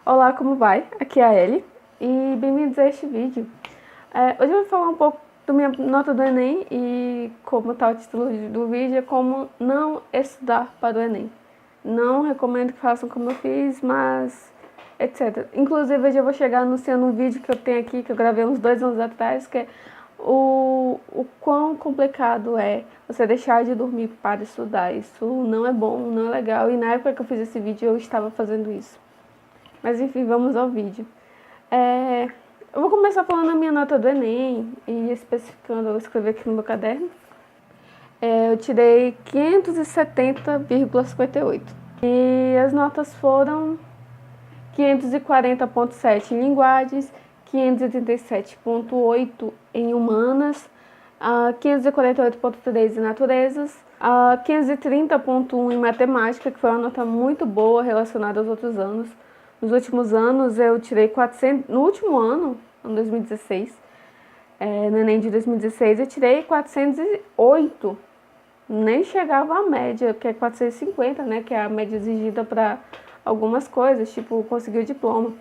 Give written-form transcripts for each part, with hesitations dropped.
Olá, como vai? Aqui é a Ellie e bem-vindos a este vídeo. Hoje eu vou falar um pouco da minha nota do Enem e, como está o título do vídeo, é como não estudar para o Enem. Não recomendo que façam como eu fiz, mas etc. Inclusive, hoje eu vou chegar anunciando um vídeo que eu tenho aqui, que eu gravei uns 2 anos atrás, que é o quão complicado é você deixar de dormir para estudar. Isso não é bom, não é legal, e na época que eu fiz esse vídeo eu estava fazendo isso. Mas enfim, vamos ao vídeo. Eu vou começar falando a minha nota do Enem e especificando, eu vou escrever aqui no meu caderno. Eu tirei 570,58. E as notas foram 540,7 em linguagens, 587,8 em humanas, 548,3 em naturezas, 530,1 em matemática, que foi uma nota muito boa relacionada aos outros anos. Nos últimos anos eu tirei 400, no último ano, em 2016, no Enem de 2016, eu tirei 408, nem chegava à média, que é 450, né, que é a média exigida para algumas coisas, tipo conseguir o diploma.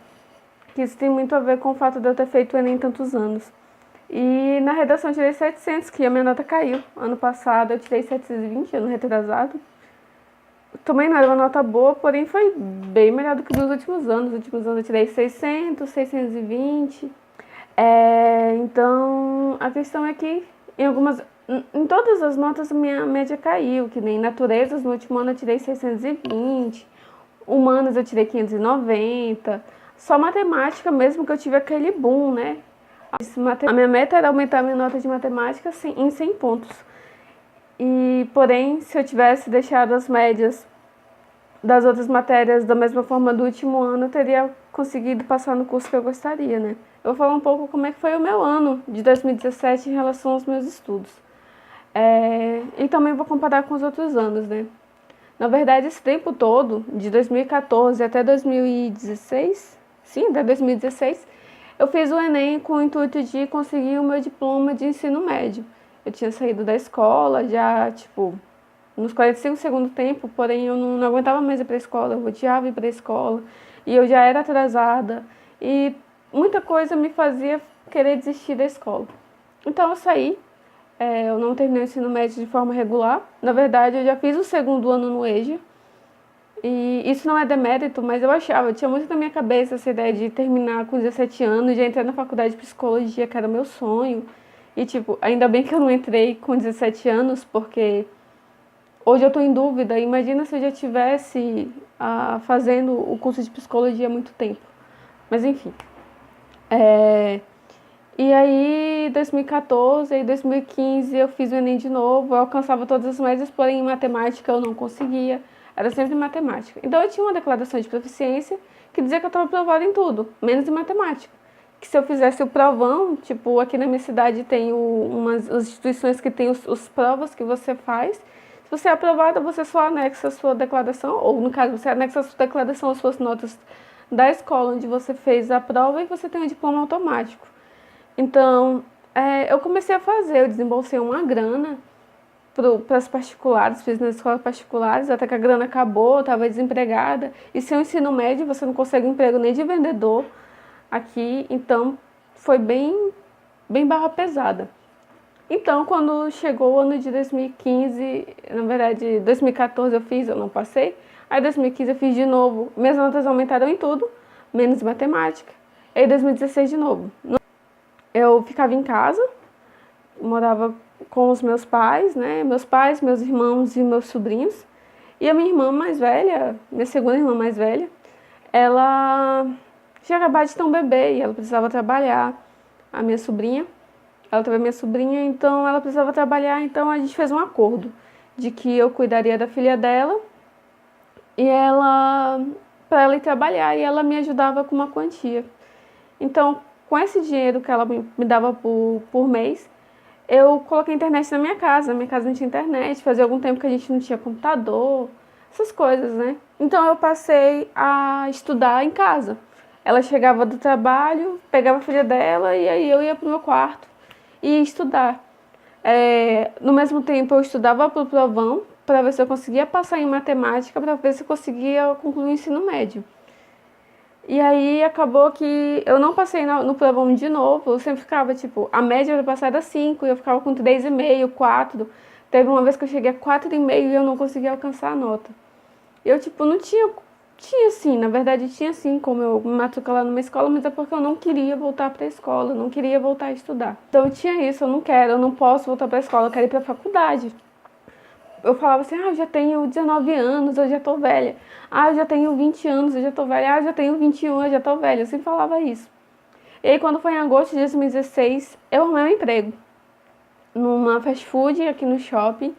Que isso tem muito a ver com o fato de eu ter feito o Enem tantos anos. E na redação eu tirei 700, que a minha nota caiu. Ano passado eu tirei 720, ano retrasado. Também não era uma nota boa, porém foi bem melhor do que nos últimos anos. Nos últimos anos eu tirei 600, 620. Então, a questão é que em todas as notas a minha média caiu, que nem naturezas, no último ano eu tirei 620, humanas eu tirei 590, só matemática mesmo que eu tive aquele boom, né? A minha meta era aumentar a minha nota de matemática em 100 pontos. Porém, se eu tivesse deixado as médias das outras matérias da mesma forma do último ano, eu teria conseguido passar no curso que eu gostaria, né? Eu vou falar um pouco como é que foi o meu ano de 2017 em relação aos meus estudos. E também vou comparar com os outros anos, né? Na verdade, esse tempo todo, de 2014 até 2016, sim, até 2016, eu fiz o Enem com o intuito de conseguir o meu diploma de ensino médio. Eu tinha saído da escola já, tipo, nos 45 segundos do tempo, porém eu não aguentava mais ir para a escola, eu odiava ir para a escola, e eu já era atrasada, e muita coisa me fazia querer desistir da escola. Então eu saí, eu não terminei o ensino médio de forma regular, na verdade eu já fiz o segundo ano no EJA, e isso não é demérito, mas eu tinha muito na minha cabeça essa ideia de terminar com 17 anos, já entrei na faculdade de psicologia, que era meu sonho, e tipo, ainda bem que eu não entrei com 17 anos, porque hoje eu estou em dúvida. Imagina se eu já estivesse fazendo o curso de psicologia há muito tempo. Mas enfim. E aí, 2014 e 2015 eu fiz o Enem de novo. Eu alcançava todas as médias, porém em matemática eu não conseguia. Era sempre matemática. Então eu tinha uma declaração de proficiência que dizia que eu estava aprovada em tudo, menos em matemática. Que se eu fizesse o provão, tipo, aqui na minha cidade tem umas instituições que tem os provas que você faz. Se você é aprovada, você só anexa a sua declaração, ou no caso, você anexa a sua declaração às suas notas da escola onde você fez a prova e você tem um diploma automático. Então, eu comecei a fazer, eu desembolsei uma grana para as particulares, fiz nas escolas particulares, até que a grana acabou, eu estava desempregada, e sem o ensino médio você não consegue emprego nem de vendedor aqui, então foi bem barra pesada. Então, quando chegou o ano de 2015, na verdade, 2014 eu não passei. Aí 2015 eu fiz de novo, minhas notas aumentaram em tudo, menos matemática. Aí 2016 de novo. Eu ficava em casa, morava com os meus pais, né? Meus pais, meus irmãos e meus sobrinhos. E a minha irmã mais velha, minha segunda irmã mais velha, ela tinha acabado de ter um bebê e ela precisava trabalhar. A minha sobrinha, ela teve a minha sobrinha, então ela precisava trabalhar, então a gente fez um acordo de que eu cuidaria da filha dela e para ela ir trabalhar, e ela me ajudava com uma quantia. Então, com esse dinheiro que ela me dava por mês, eu coloquei internet na minha casa. Na minha casa não tinha internet, fazia algum tempo que a gente não tinha computador, essas coisas, né? Então eu passei a estudar em casa. Ela chegava do trabalho, pegava a filha dela e aí eu ia pro meu quarto e ia estudar. No mesmo tempo eu estudava pro provão para ver se eu conseguia passar em matemática, para ver se eu conseguia concluir o ensino médio. E aí acabou que eu não passei no provão de novo, eu sempre ficava, tipo, a média para passar era 5, e eu ficava com 3,5, 4. Teve uma vez que eu cheguei a 4,5 e eu não conseguia alcançar a nota. Eu, tipo, não tinha, tinha sim, na verdade tinha sim como eu me matricular numa escola, mas é porque eu não queria voltar para a escola, eu não queria voltar a estudar. Então eu tinha isso, eu não quero, eu não posso voltar para a escola, eu quero ir para a faculdade. Eu falava assim, eu já tenho 19 anos, eu já tô velha. Eu já tenho 20 anos, eu já tô velha. Eu já tenho 21, eu já tô velha. Eu sempre falava isso. E aí, quando foi em agosto de 2016, eu arrumei um emprego numa fast food aqui no shopping.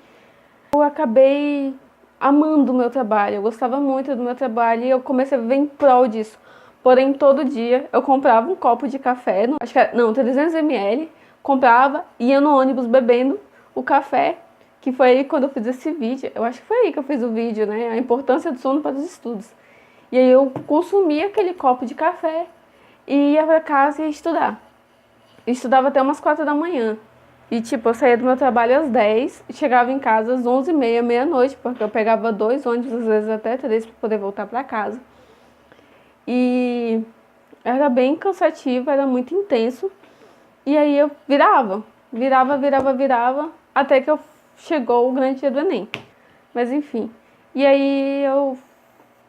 Eu acabei amando o meu trabalho, eu gostava muito do meu trabalho e eu comecei a viver em prol disso. Porém, todo dia eu comprava um copo de café, acho que era, não, 300 ml, comprava, ia no ônibus bebendo o café, que foi aí quando eu fiz esse vídeo. Eu acho que foi aí que eu fiz o vídeo, né? A importância do sono para os estudos. E aí eu consumia aquele copo de café e ia para casa e ia estudar. Eu estudava até umas 4 da manhã. E, tipo, eu saía do meu trabalho às 10 e chegava em casa às 11h30, meia-noite, porque eu pegava 2 ônibus, às vezes até 3, para poder voltar para casa. E era bem cansativo, era muito intenso. E aí eu virava, até que chegou o grande dia do Enem. Mas, enfim. E aí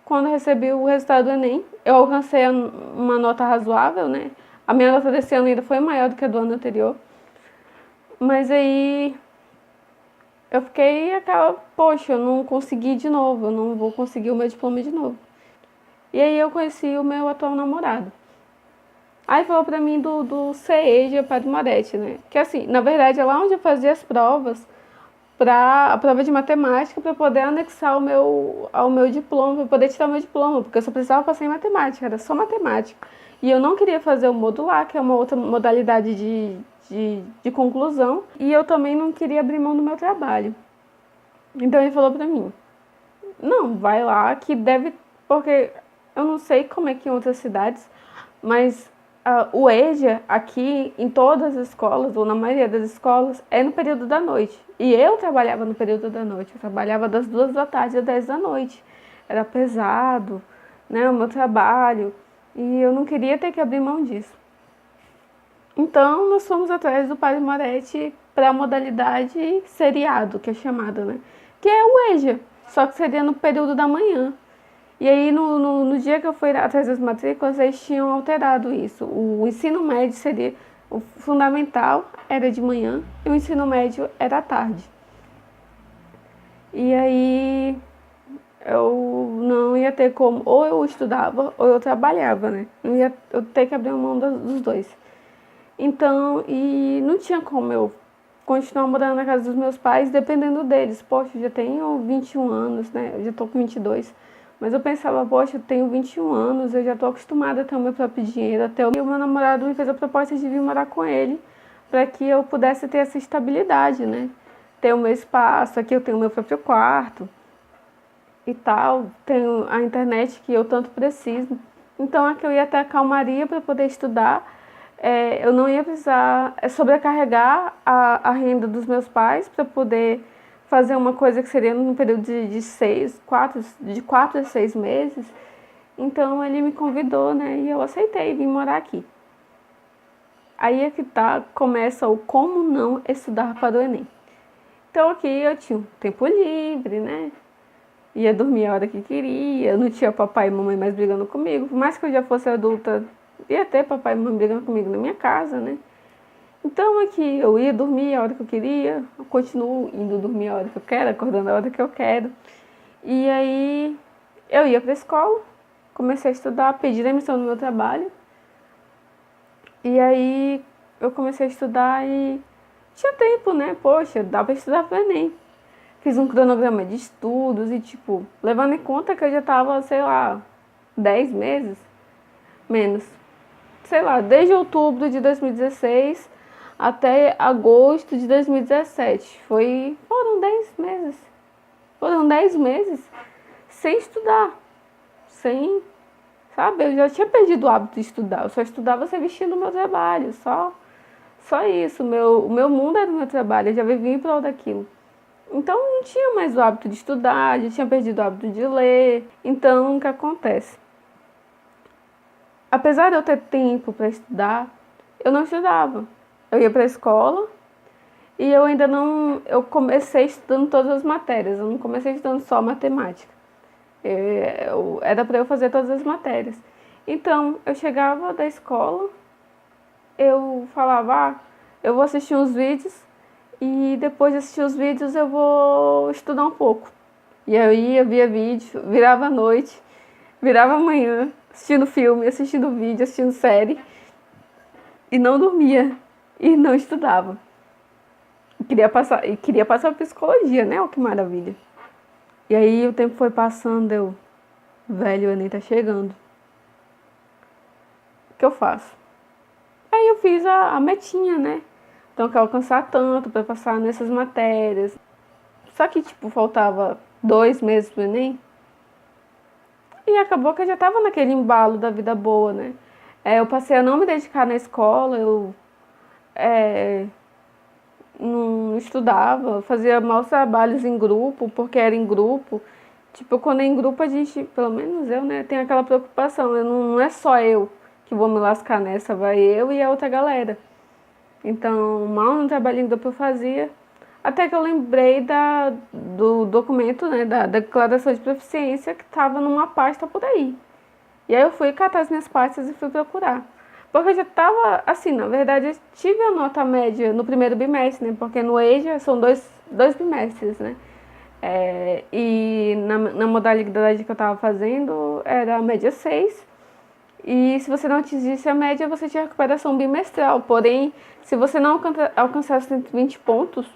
quando eu recebi o resultado do Enem, eu alcancei uma nota razoável, né? A minha nota desse ano ainda foi maior do que a do ano anterior. Mas aí eu fiquei aquela, poxa, eu não consegui de novo, eu não vou conseguir o meu diploma de novo. E aí eu conheci o meu atual namorado. Aí falou pra mim do CEJA Padre Moretti, né? Que assim, na verdade é lá onde eu fazia as provas, a prova de matemática, para poder anexar ao meu diploma, para poder tirar o meu diploma, porque eu só precisava passar em matemática, era só matemática. E eu não queria fazer o modular, que é uma outra modalidade de conclusão, e eu também não queria abrir mão do meu trabalho. Então ele falou pra mim, não, vai lá que deve, porque eu não sei como é que em outras cidades, mas o EJA aqui em todas as escolas, ou na maioria das escolas, é no período da noite. E eu trabalhava no período da noite, eu trabalhava das 2 da tarde às 10 da noite. Era pesado, né, o meu trabalho, e eu não queria ter que abrir mão disso. Então, nós fomos atrás do Padre Moretti para a modalidade seriado, que é chamada, né? Que é o EJA, só que seria no período da manhã. E aí, no dia que eu fui atrás das matrículas, eles tinham alterado isso. O ensino médio seria, o fundamental era de manhã e o ensino médio era à tarde. E aí, eu não ia ter como, ou eu estudava ou eu trabalhava, né? Não ia eu ter que abrir mão dos dois. Então, e não tinha como eu continuar morando na casa dos meus pais dependendo deles. Poxa, eu já tenho 21 anos, né? Eu já tô com 22. Mas eu pensava, poxa, eu tenho 21 anos, eu já tô acostumada a ter o meu próprio dinheiro. Até o meu namorado me fez a proposta de vir morar com ele, para que eu pudesse ter essa estabilidade, né? Ter o meu espaço, aqui eu tenho o meu próprio quarto e tal. Tenho a internet que eu tanto preciso. Então, aqui eu ia ter a calmaria para poder estudar. Eu não ia precisar sobrecarregar a renda dos meus pais para poder fazer uma coisa que seria num período de 4 a 6 meses. Então ele me convidou, né? E eu aceitei vir morar aqui. Aí é que começa o como não estudar para o Enem. Então aqui eu tinha um tempo livre, né? Ia dormir a hora que queria, não tinha papai e mamãe mais brigando comigo. Por mais que eu já fosse adulta, ia ter papai e mamãe brigando comigo na minha casa, né? Então aqui eu ia dormir a hora que eu queria, eu continuo indo dormir a hora que eu quero, acordando a hora que eu quero. E aí eu ia para a escola, comecei a estudar, pedi demissão no meu trabalho. E aí eu comecei a estudar e tinha tempo, né? Poxa, dá para estudar para o Enem. Fiz um cronograma de estudos e, tipo, levando em conta que eu já tava, sei lá, 10 meses, menos. Sei lá, desde outubro de 2016 até agosto de 2017. Foram 10 meses. Foram 10 meses sem estudar. Sabe, eu já tinha perdido o hábito de estudar. Eu só estudava se vestindo o meu trabalho. Só isso. O meu mundo era o meu trabalho. Eu já vivia em prol daquilo. Então, não tinha mais o hábito de estudar. Já tinha perdido o hábito de ler. Então, o que acontece? apesar de eu ter tempo para estudar, eu não estudava. Eu ia para a escola e eu ainda não... Eu comecei estudando todas as matérias, eu não comecei estudando só matemática. Era para eu fazer todas as matérias. Então, eu chegava da escola, eu falava, eu vou assistir uns vídeos e depois de assistir os vídeos eu vou estudar um pouco. E eu ia, via vídeo, virava a noite, virava a manhã, assistindo filme, assistindo vídeo, assistindo série. E não dormia, e não estudava. E queria passar psicologia, né? Olha que maravilha. E aí o tempo foi passando, velho, o Enem tá chegando. O que eu faço? Aí eu fiz a metinha, né? Então eu quero alcançar tanto para passar nessas matérias. Só que, tipo, faltava 2 meses pro Enem. E acabou que eu já tava naquele embalo da vida boa, né? Eu passei a não me dedicar na escola, eu não estudava, fazia maus trabalhos em grupo, porque era em grupo. Tipo, quando é em grupo a gente, pelo menos eu, né, tem aquela preocupação, não é só eu que vou me lascar nessa, vai eu e a outra galera. Então, mal no trabalho em grupo eu fazia, até que eu lembrei do documento, né, da declaração de proficiência que estava numa pasta por aí. E aí eu fui catar as minhas pastas e fui procurar. Porque eu já estava, assim, na verdade, eu tive a nota média no primeiro bimestre, né? Porque no EJA são dois bimestres, né? E na modalidade que eu estava fazendo, era a média 6. E se você não atingisse a média, você tinha recuperação bimestral. Porém, se você não alcançasse 120 pontos,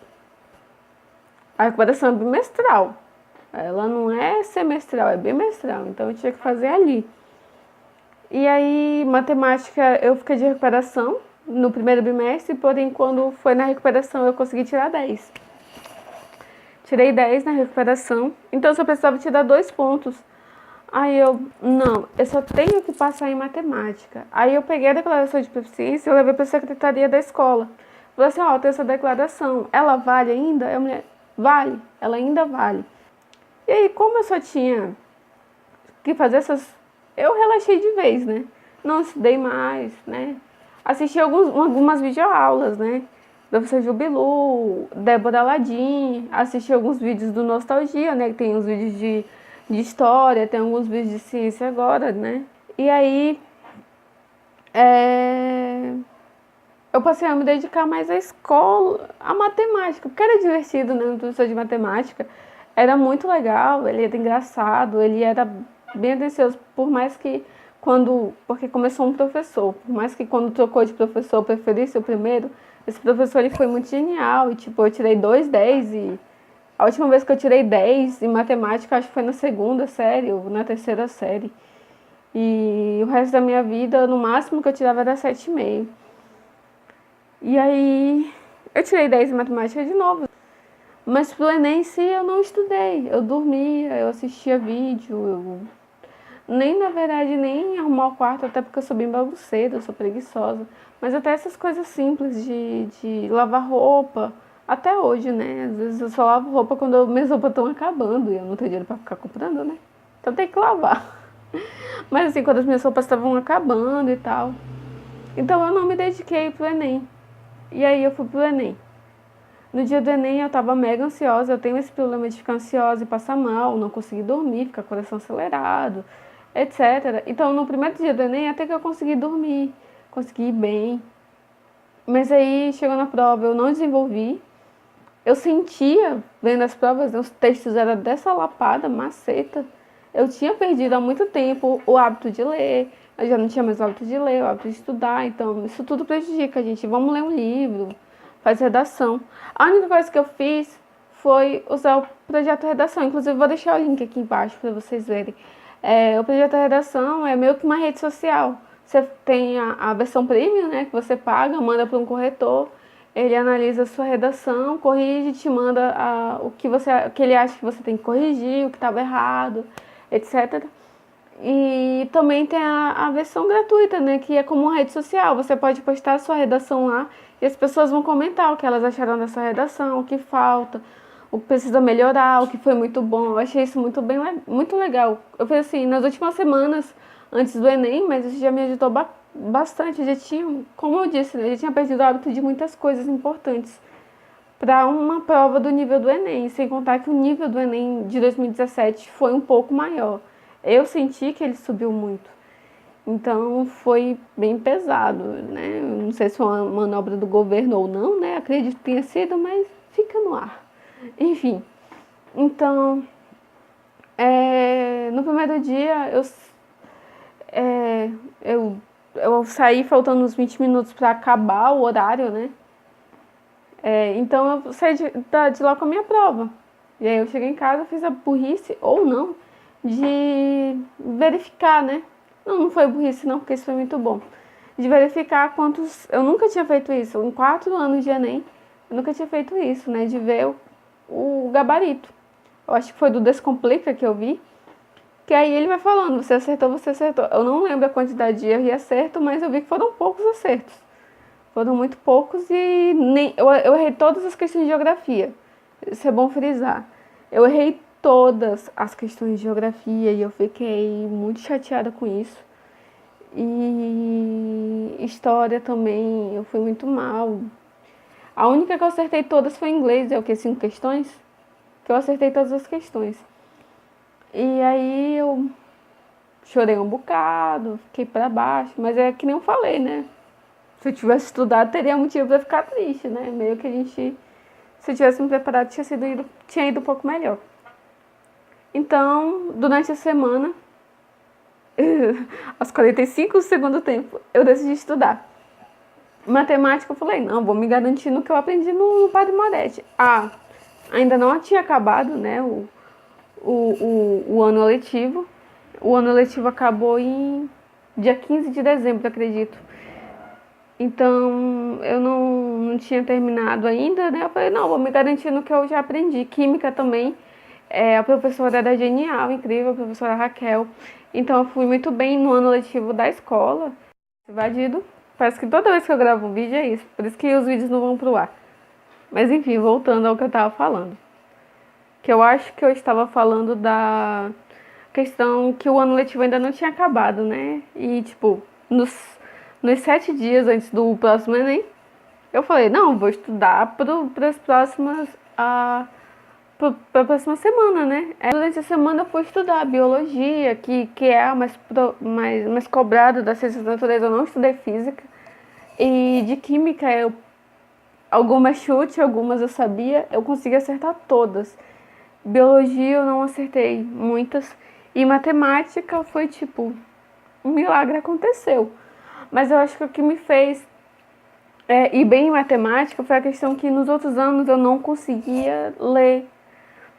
a recuperação é bimestral. Ela não é semestral, é bimestral. Então eu tinha que fazer ali. E aí, matemática, eu fiquei de recuperação no primeiro bimestre, porém, quando foi na recuperação, eu consegui tirar 10. Tirei 10 na recuperação, então eu só precisava tirar 2 pontos. Aí eu só tenho que passar em matemática. Aí eu peguei a declaração de proficiência e eu levei para a secretaria da escola. Falei assim, tem essa declaração, ela vale ainda? A mulher, vale, ela ainda vale. E aí, como eu só tinha que fazer essas... Eu relaxei de vez, né? Não estudei mais, né? Assisti algumas videoaulas, né? Professor Jubilu, Débora Aladim, assisti alguns vídeos do Nostalgia, né? Tem uns vídeos de história, tem alguns vídeos de ciência agora, né? E aí, eu passei a me dedicar mais à escola, à matemática, porque era divertido, né? O professor de matemática era muito legal, ele era engraçado, ele era bem atencioso, porque começou um professor, por mais que quando trocou de professor eu preferisse o primeiro, esse professor ele foi muito genial, e tipo, eu tirei 2,10 e a última vez que eu tirei 10 em matemática, acho que foi na 2ª série ou na 3ª série, e o resto da minha vida, no máximo que eu tirava era 7,5. E aí, eu tirei 10 em matemática de novo. Mas pro Enem em si eu não estudei, eu dormia, eu assistia vídeo, na verdade, nem arrumar o quarto, até porque eu sou bem bagunceira, eu sou preguiçosa. Mas até essas coisas simples de lavar roupa, até hoje, né? Às vezes eu só lavo roupa quando minhas roupas estão acabando e eu não tenho dinheiro pra ficar comprando, né? Então tem que lavar. Mas assim, quando as minhas roupas estavam acabando e tal. Então eu não me dediquei pro Enem. E aí eu fui pro Enem. No dia do Enem eu tava mega ansiosa, eu tenho esse problema de ficar ansiosa e passar mal, não conseguir dormir, ficar com o coração acelerado, etc. Então no primeiro dia do Enem até que eu consegui dormir, consegui ir bem. Mas aí chegou na prova, eu não desenvolvi. Eu sentia, vendo as provas, os textos eram dessa lapada, maceta. Eu tinha perdido há muito tempo o hábito de ler, eu já não tinha mais o hábito de ler, o hábito de estudar, então isso tudo prejudica a gente. Vamos ler um livro, faz redação. A única coisa que eu fiz foi usar o projeto redação. Inclusive, vou deixar o link aqui embaixo para vocês verem. O projeto redação é meio que uma rede social. Você tem a versão premium, né, que você paga, manda para um corretor, ele analisa a sua redação, corrige, te manda o que ele acha que você tem que corrigir, o que estava errado, etc. E também tem a versão gratuita, né, que é como uma rede social. Você pode postar a sua redação lá e as pessoas vão comentar o que elas acharam dessa redação, o que falta, o que precisa melhorar, o que foi muito bom. Eu achei isso muito legal. Eu fiz assim, nas últimas semanas, antes do Enem, mas isso já me ajudou bastante. Eu já tinha, como eu disse, né, eu já tinha perdido o hábito de muitas coisas importantes para uma prova do nível do Enem, sem contar que o nível do Enem de 2017 foi um pouco maior. Eu senti que ele subiu muito. Então foi bem pesado, né? Não sei se foi uma manobra do governo ou não, né? Acredito que tenha sido, mas fica no ar. Enfim, então, no primeiro dia é, eu, eu saí faltando uns 20 minutos para acabar o horário, né? Então eu saí de lá com a minha prova. E aí eu cheguei em casa, fiz a burrice, ou não, de verificar, né? Não foi burrice não, porque isso foi muito bom. De verificar quantos... Eu nunca tinha feito isso. Em 4 anos de Enem, eu nunca tinha feito isso, né? De ver o gabarito. Eu acho que foi do Descomplica que eu vi. Que aí ele vai falando, você acertou, você acertou. Eu não lembro a quantidade de erro e acerto, mas eu vi que foram poucos acertos. Foram muito poucos e eu errei todas as questões de geografia. Isso é bom frisar. Eu errei todas as questões de geografia e eu fiquei muito chateada com isso. E história também, eu fui muito mal. A única que eu acertei todas foi inglês, é o que? 5 questões? Que eu acertei todas as questões. E aí eu chorei um bocado, fiquei pra baixo, mas é que nem eu falei, né? Se eu tivesse estudado, teria motivo pra ficar triste, né? Meio que a gente, se eu tivesse me preparado, tinha ido um pouco melhor. Então, durante a semana, aos 45 do segundo tempo, eu decidi estudar. Matemática, eu falei, não, vou me garantir no que eu aprendi no Padre Moretti. Ainda não tinha acabado, né, o ano letivo. O ano letivo acabou em dia 15 de dezembro, acredito. Então, eu não tinha terminado ainda, né? Eu falei, não, vou me garantir no que eu já aprendi. Química também, a professora era genial, incrível, a professora Raquel. Então, eu fui muito bem no ano letivo da escola. Evadido. Parece que toda vez que eu gravo um vídeo é isso. Por isso que os vídeos não vão pro ar. Mas, enfim, voltando ao que eu estava falando. Que eu acho que eu estava falando da questão que o ano letivo ainda não tinha acabado, né? E, tipo, nos 7 dias antes do próximo Enem, eu falei, não, vou estudar para as próximas, para a próxima semana, né? Durante a semana eu fui estudar biologia, que é a mais cobrada das ciências da natureza. Eu não estudei física. E de química, algumas chute, algumas eu sabia, eu consegui acertar todas. Biologia eu não acertei muitas. E matemática foi tipo, um milagre aconteceu. Mas eu acho que o que me fez ir bem em matemática foi a questão que nos outros anos eu não conseguia ler.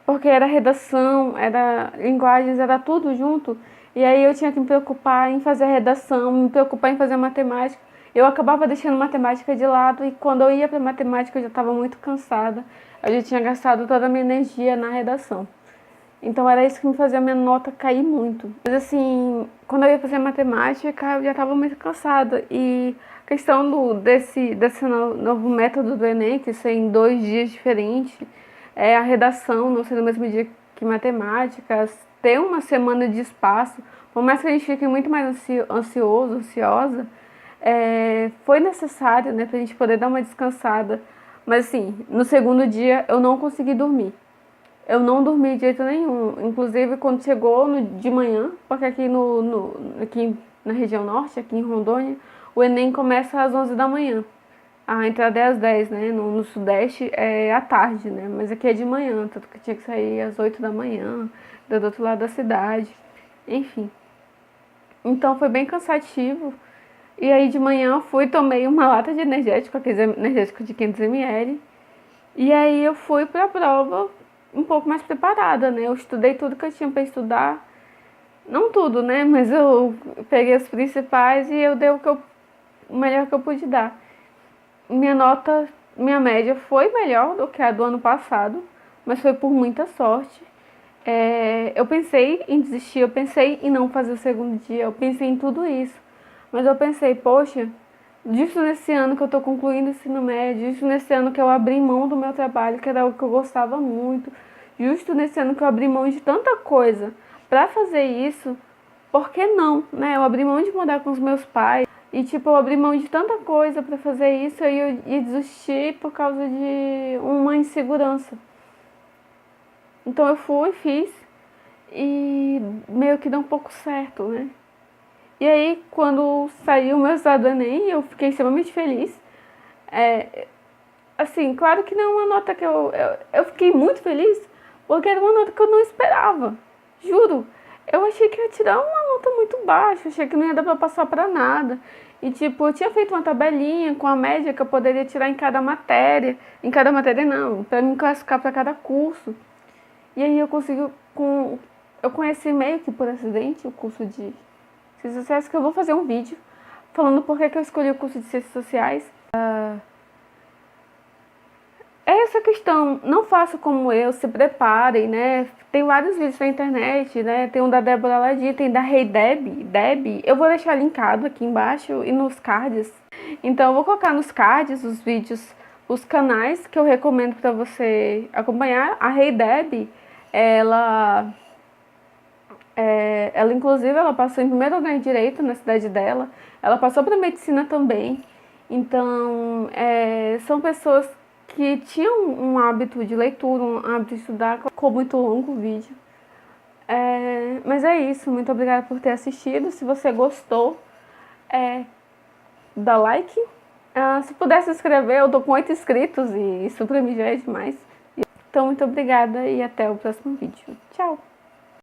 Porque era redação, era linguagens, era tudo junto. E aí eu tinha que me preocupar em fazer a redação, me preocupar em fazer a matemática. Eu acabava deixando matemática de lado e quando eu ia para matemática eu já estava muito cansada. Eu já tinha gastado toda a minha energia na redação. Então era isso que me fazia a minha nota cair muito. Mas assim, quando eu ia fazer matemática, eu já estava muito cansada. E a questão desse novo método do Enem, que ser em 2 dias diferentes, a redação não ser no mesmo dia que matemática, ter uma semana de espaço, por mais que a gente fique muito mais ansiosa, foi necessário, né, pra gente poder dar uma descansada. Mas assim, no segundo dia eu não consegui dormir. Eu não dormi de jeito nenhum. Inclusive quando chegou de manhã, porque aqui aqui na região norte, aqui em Rondônia, o Enem começa às 11 da manhã. A entrada é às 10, né? No sudeste é à tarde, né? Mas aqui é de manhã, tanto que tinha que sair às 8 da manhã, do outro lado da cidade. Enfim. Então foi bem cansativo. E aí de manhã eu fui, tomei uma lata de energético, aquele energético de 500 ml. E aí eu fui pra prova um pouco mais preparada, né? Eu estudei tudo que eu tinha para estudar. Não tudo, né? Mas eu peguei os principais e eu dei o melhor que eu pude dar. Minha média foi melhor do que a do ano passado, mas foi por muita sorte. Eu pensei em desistir, eu pensei em não fazer o segundo dia, eu pensei em tudo isso. Mas eu pensei, poxa, justo nesse ano que eu tô concluindo o ensino médio, justo nesse ano que eu abri mão do meu trabalho, que era algo que eu gostava muito, justo nesse ano que eu abri mão de tanta coisa pra fazer isso, por que não, né? Eu abri mão de morar com os meus pais e, tipo, eu abri mão de tanta coisa pra fazer isso e eu ia desistir por causa de uma insegurança. Então eu fui, fiz e meio que deu um pouco certo, né? E aí, quando saiu o meu resultado do Enem, eu fiquei extremamente feliz. Assim, claro que não é uma nota que eu fiquei muito feliz, porque era uma nota que eu não esperava, juro. Eu achei que ia tirar uma nota muito baixa, achei que não ia dar pra passar pra nada. E tipo, eu tinha feito uma tabelinha com a média que eu poderia tirar em cada matéria não, pra me classificar pra cada curso. E aí eu consegui, eu conheci meio que por acidente o curso de Ciências Sociais, que eu vou fazer um vídeo falando por que eu escolhi o curso de Ciências Sociais. É essa questão, não faça como eu, se preparem, né? Tem vários vídeos na internet, né? Tem um da Débora Ladi, tem da Rei Deb. Eu vou deixar linkado aqui embaixo e nos cards. Então eu vou colocar nos cards os vídeos, os canais que eu recomendo para você acompanhar. A Rei Deb, ela inclusive ela passou em primeiro lugar em Direito na cidade dela. Ela passou para Medicina também. Então, são pessoas que tinham um hábito de leitura, um hábito de estudar. Ficou muito longo o vídeo. Mas é isso, muito obrigada por ter assistido. Se você gostou, dá like. Se puder se inscrever, eu tô com 8 inscritos e isso pra mim já é demais. Então, muito obrigada e até o próximo vídeo. Tchau!